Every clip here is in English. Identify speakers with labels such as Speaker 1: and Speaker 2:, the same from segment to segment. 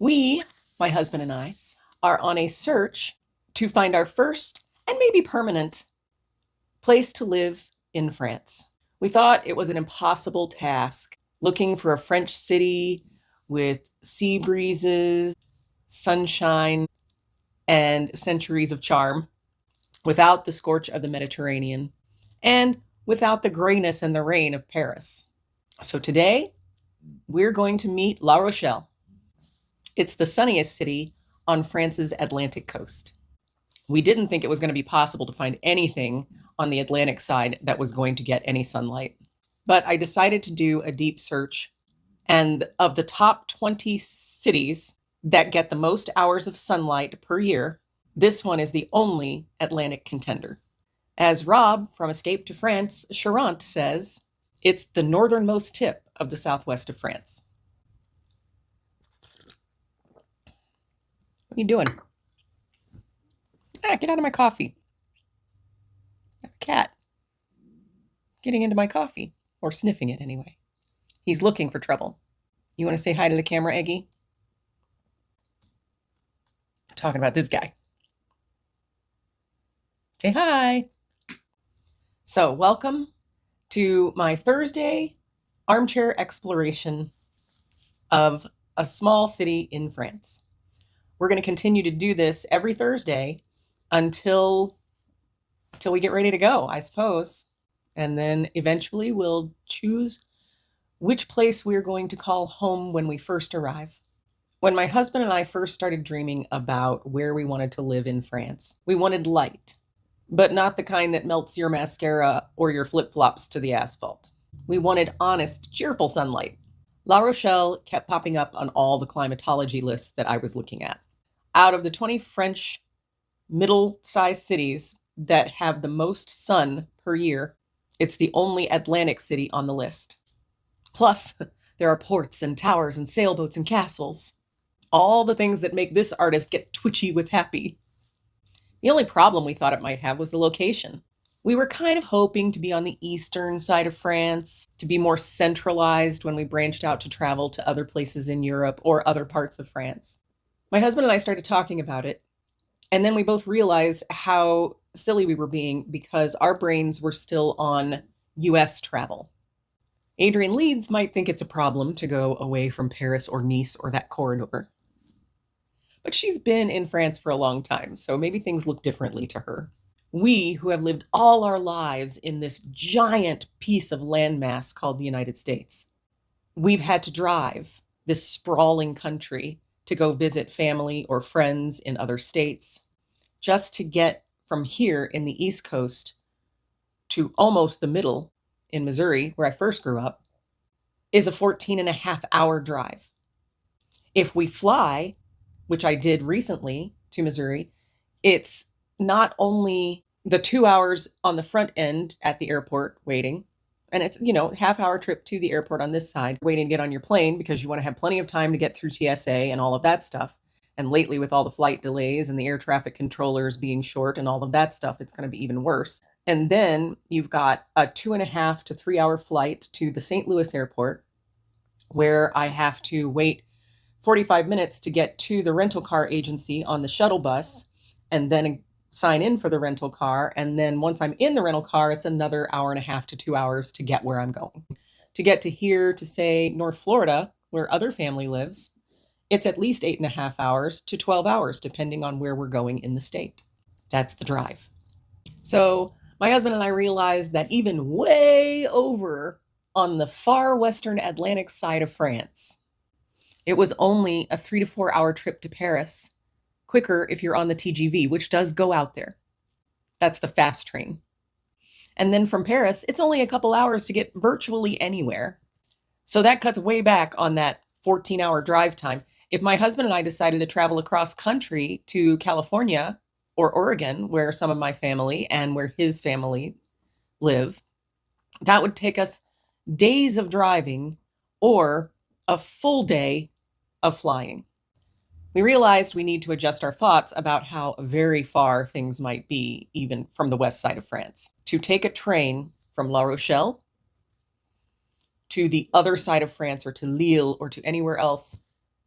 Speaker 1: We, my husband and I, are on a search to find our first and maybe permanent place to live in France. We thought it was an impossible task, looking for a French city with sea breezes, sunshine, and centuries of charm, without the scorch of the Mediterranean, and without the grayness and the rain of Paris. So today, we're going to meet La Rochelle. It's the sunniest city on France's Atlantic coast. We didn't think it was going to be possible to find anything on the Atlantic side that was going to get any sunlight. But I decided to do a deep search, and of the top 20 cities that get the most hours of sunlight per year, this one is the only Atlantic contender. As Rob from Escape to France, Charente says, it's the northernmost tip of the southwest of France. What are you doing? Get out of my coffee. I have a cat getting into my coffee, or sniffing it anyway. He's looking for trouble. You want to say hi to the camera, Eggie? Talking about this guy. Say hi. So, welcome to my Thursday armchair exploration of a small city in France. We're going to continue to do this every Thursday until we get ready to go, I suppose. And then eventually we'll choose which place we're going to call home when we first arrive. When my husband and I first started dreaming about where we wanted to live in France, we wanted light, but not the kind that melts your mascara or your flip-flops to the asphalt. We wanted honest, cheerful sunlight. La Rochelle kept popping up on all the climatology lists that I was looking at. Out of the 20 French middle-sized cities that have the most sun per year, it's the only Atlantic city on the list. Plus, there are ports and towers and sailboats and castles. All the things that make this artist get twitchy with happy. The only problem we thought it might have was the location. We were kind of hoping to be on the eastern side of France, to be more centralized when we branched out to travel to other places in Europe or other parts of France. My husband and I started talking about it, and then we both realized how silly we were being because our brains were still on US travel. Adrienne Leeds might think it's a problem to go away from Paris or Nice or that corridor. But she's been in France for a long time, so maybe things look differently to her. We, who have lived all our lives in this giant piece of landmass called the United States, we've had to drive this sprawling country to go visit family or friends in other states, just to get from here in the East Coast to almost the middle in Missouri, where I first grew up, is a 14.5-hour drive. If we fly, which I did recently to Missouri, it's not only the 2 hours on the front end at the airport waiting, and it's, half-hour trip to the airport on this side, waiting to get on your plane because you want to have plenty of time to get through TSA and all of that stuff. And lately, with all the flight delays and the air traffic controllers being short and all of that stuff, it's going to be even worse. And then you've got a 2.5 to 3 hour flight to the St. Louis airport, where I have to wait 45 minutes to get to the rental car agency on the shuttle bus, and then sign in for the rental car. And then once I'm in the rental car, it's another 1.5 to 2 hours to get where I'm going. To get to here, to say North Florida, where other family lives, it's at least 8.5 hours to 12 hours, depending on where we're going in the state. That's the drive. So my husband and I realized that even way over on the far western Atlantic side of France, it was only a 3 to 4 hour trip to Paris, quicker if you're on the TGV, which does go out there. That's the fast train. And then from Paris, it's only a couple hours to get virtually anywhere. So that cuts way back on that 14-hour drive time. If my husband and I decided to travel across country to California or Oregon, where some of my family and where his family live, that would take us days of driving or a full day of flying. We realized we need to adjust our thoughts about how very far things might be, even from the west side of France. To take a train from La Rochelle to the other side of France or to Lille or to anywhere else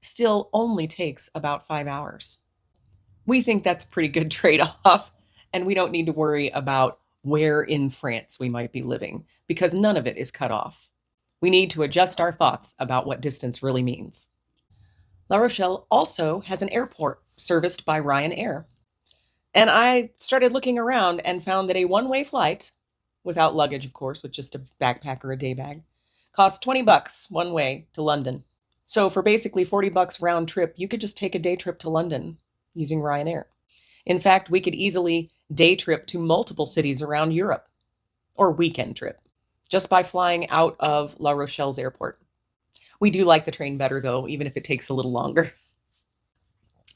Speaker 1: still only takes about 5 hours. We think that's a pretty good trade-off, and we don't need to worry about where in France we might be living because none of it is cut off. We need to adjust our thoughts about what distance really means. La Rochelle also has an airport serviced by Ryanair. And I started looking around and found that a one-way flight, without luggage, of course, with just a backpack or a day bag, costs $20 one way to London. So for basically $40 round trip, you could just take a day trip to London using Ryanair. In fact, we could easily day trip to multiple cities around Europe, or weekend trip, just by flying out of La Rochelle's airport. We do like the train better, though, even if it takes a little longer.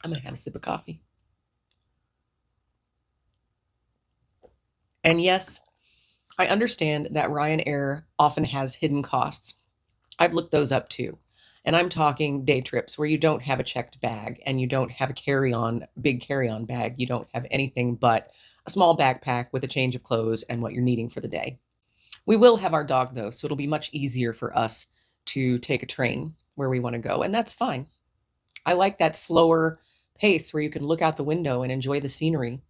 Speaker 1: I'm going to have a sip of coffee. And yes, I understand that Ryanair often has hidden costs. I've looked those up too. And I'm talking day trips where you don't have a checked bag and you don't have a big carry-on bag. You don't have anything but a small backpack with a change of clothes and what you're needing for the day. We will have our dog though, so it'll be much easier for us to take a train where we want to go, and that's fine. I like that slower pace where you can look out the window and enjoy the scenery.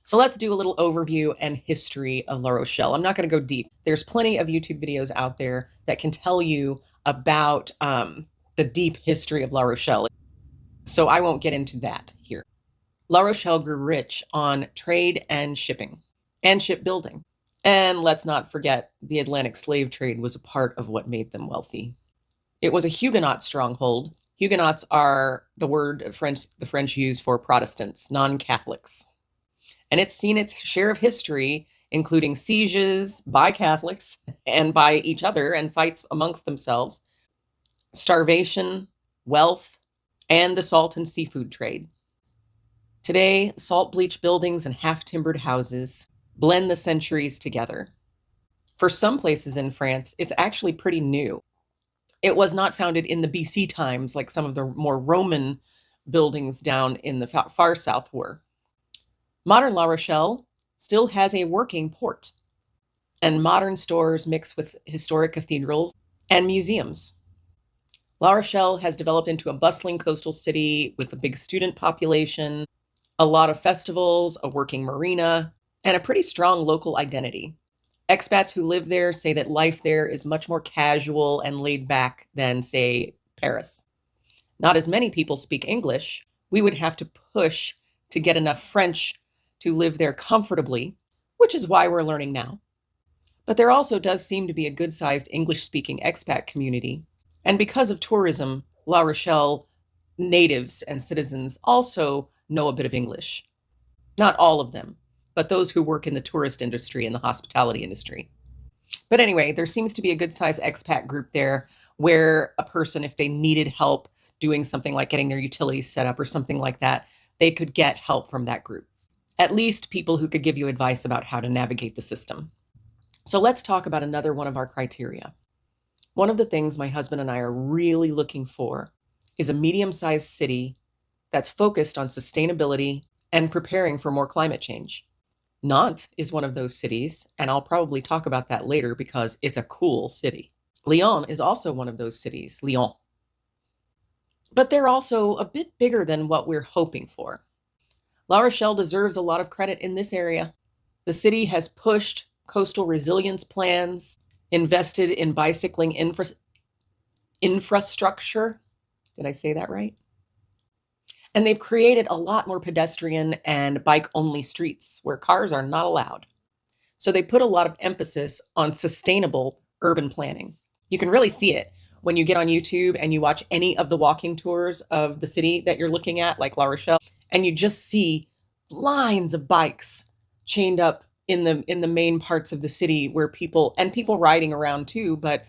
Speaker 1: So let's do a little overview and history of La Rochelle. I'm not going to go deep. There's plenty of YouTube videos out there that can tell you about the deep history of La Rochelle. So I won't get into that here. La Rochelle grew rich on trade and shipping and shipbuilding. And let's not forget the Atlantic slave trade was a part of what made them wealthy. It was a Huguenot stronghold. Huguenots are the word the French use for Protestants, non-Catholics. And it's seen its share of history, including sieges by Catholics and by each other and fights amongst themselves, starvation, wealth, and the salt and seafood trade. Today, salt bleach buildings and half-timbered houses blend the centuries together. For some places in France, it's actually pretty new. It was not founded in the BC times like some of the more Roman buildings down in the far south were. Modern La Rochelle still has a working port, and modern stores mix with historic cathedrals and museums. La Rochelle has developed into a bustling coastal city with a big student population, a lot of festivals, a working marina, and a pretty strong local identity. Expats who live there say that life there is much more casual and laid back than, say, Paris. Not as many people speak English. We would have to push to get enough French to live there comfortably, which is why we're learning now. But there also does seem to be a good-sized English-speaking expat community. And because of tourism, La Rochelle natives and citizens also know a bit of English. Not all of them, but those who work in the tourist industry and the hospitality industry. But anyway, there seems to be a good-sized expat group there where a person, if they needed help doing something like getting their utilities set up or something like that, they could get help from that group. At least people who could give you advice about how to navigate the system. So let's talk about another one of our criteria. One of the things my husband and I are really looking for is a medium-sized city that's focused on sustainability and preparing for more climate change. Nantes is one of those cities, and I'll probably talk about that later because it's a cool city. Lyon is also one of those cities, Lyon. But they're also a bit bigger than what we're hoping for. La Rochelle deserves a lot of credit in this area. The city has pushed coastal resilience plans, invested in bicycling infrastructure. Did I say that right? And they've created a lot more pedestrian and bike-only streets where cars are not allowed. So they put a lot of emphasis on sustainable urban planning. You can really see it when you get on YouTube and you watch any of the walking tours of the city that you're looking at, like La Rochelle, and you just see lines of bikes chained up in the main parts of the city where people riding around too, but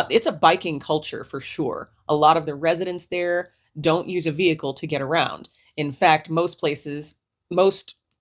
Speaker 1: it's a biking culture for sure. A lot of the residents there don't use a vehicle to get around. In fact, most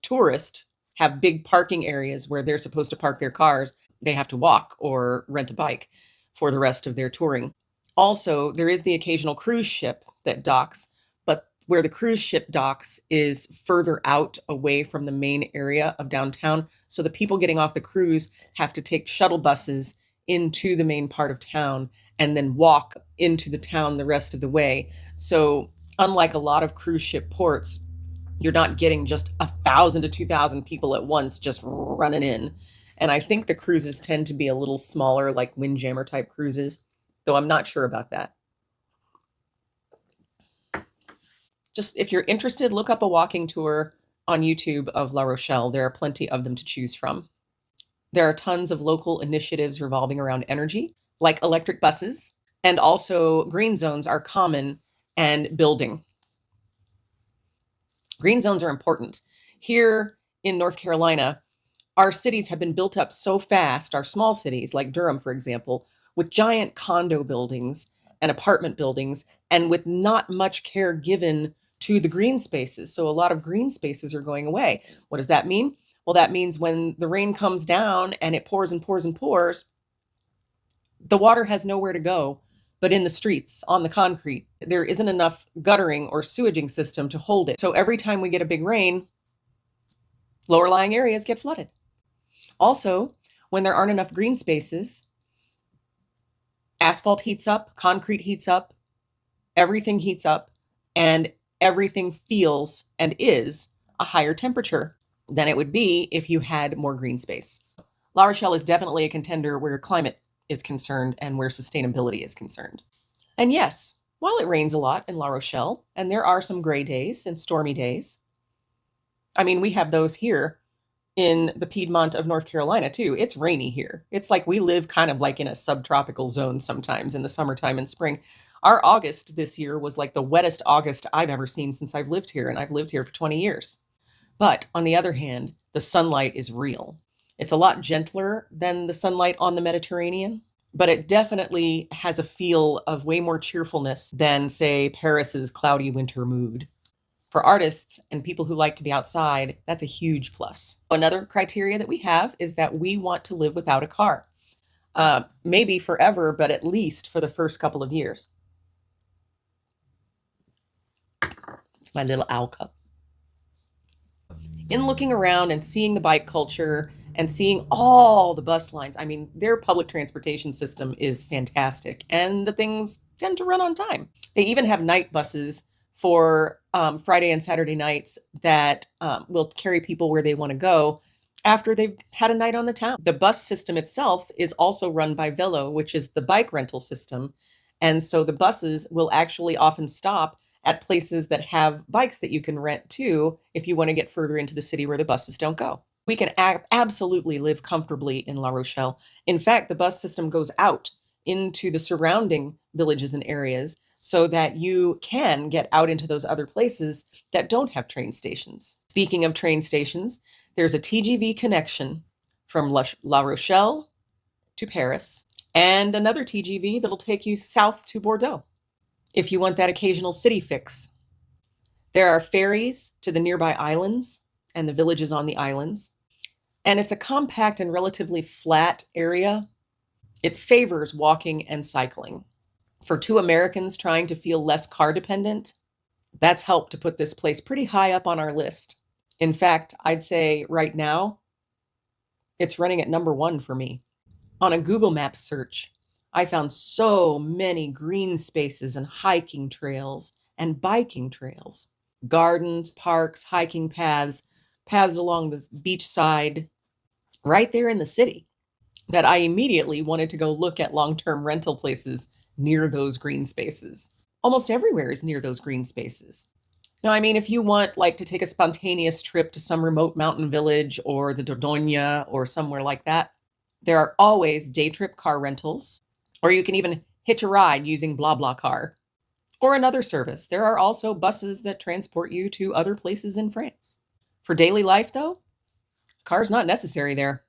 Speaker 1: tourists have big parking areas where they're supposed to park their cars. They have to walk or rent a bike for the rest of their touring. Also, there is the occasional cruise ship that docks, but where the cruise ship docks is further out away from the main area of downtown. So the people getting off the cruise have to take shuttle buses into the main part of town and then walk into the town the rest of the way. So unlike a lot of cruise ship ports, you're not getting just 1,000 to 2,000 people at once just running in. And I think the cruises tend to be a little smaller, like Windjammer type cruises, though I'm not sure about that. Just if you're interested, look up a walking tour on YouTube of La Rochelle. There are plenty of them to choose from. There are tons of local initiatives revolving around energy, like electric buses, and also green zones are common and building. Green zones are important. Here in North Carolina, our cities have been built up so fast, our small cities like Durham, for example, with giant condo buildings and apartment buildings, and with not much care given to the green spaces. So a lot of green spaces are going away. What does that mean? Well, that means when the rain comes down and it pours and pours and pours, the water has nowhere to go but in the streets, on the concrete. There isn't enough guttering or sewaging system to hold it. So every time we get a big rain, lower lying areas get flooded. Also, when there aren't enough green spaces, asphalt heats up, concrete heats up, everything heats up, and everything feels and is a higher temperature than it would be if you had more green space. La Rochelle is definitely a contender where climate is concerned and where sustainability is concerned. And yes, while it rains a lot in La Rochelle, and there are some gray days and stormy days, I mean, we have those here in the Piedmont of North Carolina too. It's rainy here. It's like we live kind of like in a subtropical zone sometimes in the summertime and spring. Our August this year was like the wettest August I've ever seen since I've lived here, and I've lived here for 20 years. But on the other hand, the sunlight is real. It's a lot gentler than the sunlight on the Mediterranean, but it definitely has a feel of way more cheerfulness than, say, Paris's cloudy winter mood. For artists and people who like to be outside, that's a huge plus. Another criteria that we have is that we want to live without a car. Maybe forever, but at least for the first couple of years. It's my little owl cup. In looking around and seeing the bike culture and seeing all the bus lines, I mean, their public transportation system is fantastic, and the things tend to run on time. They even have night buses for Friday and Saturday nights that will carry people where they want to go after they've had a night on the town. The bus system itself is also run by Velo, which is the bike rental system. And so the buses will actually often stop at places that have bikes that you can rent too if you want to get further into the city where the buses don't go. We can absolutely live comfortably in La Rochelle. In fact, the bus system goes out into the surrounding villages and areas so that you can get out into those other places that don't have train stations. Speaking of train stations, there's a TGV connection from La Rochelle to Paris, and another TGV that'll take you south to Bordeaux if you want that occasional city fix. There are ferries to the nearby islands and the villages on the islands, and it's a compact and relatively flat area. It favors walking and cycling. For two Americans trying to feel less car dependent, that's helped to put this place pretty high up on our list. In fact, I'd say right now, it's running at number 1 for me. On a Google Maps search, I found so many green spaces and hiking trails and biking trails, gardens, parks, hiking paths, paths along the beach side, right there in the city, that I immediately wanted to go look at long-term rental places near those green spaces. Almost everywhere is near those green spaces. Now, I mean, if you want like to take a spontaneous trip to some remote mountain village or the Dordogne or somewhere like that, there are always day trip car rentals, or you can even hitch a ride using BlaBlaCar or another service. There are also buses that transport you to other places in France. For daily life, though, car's not necessary there.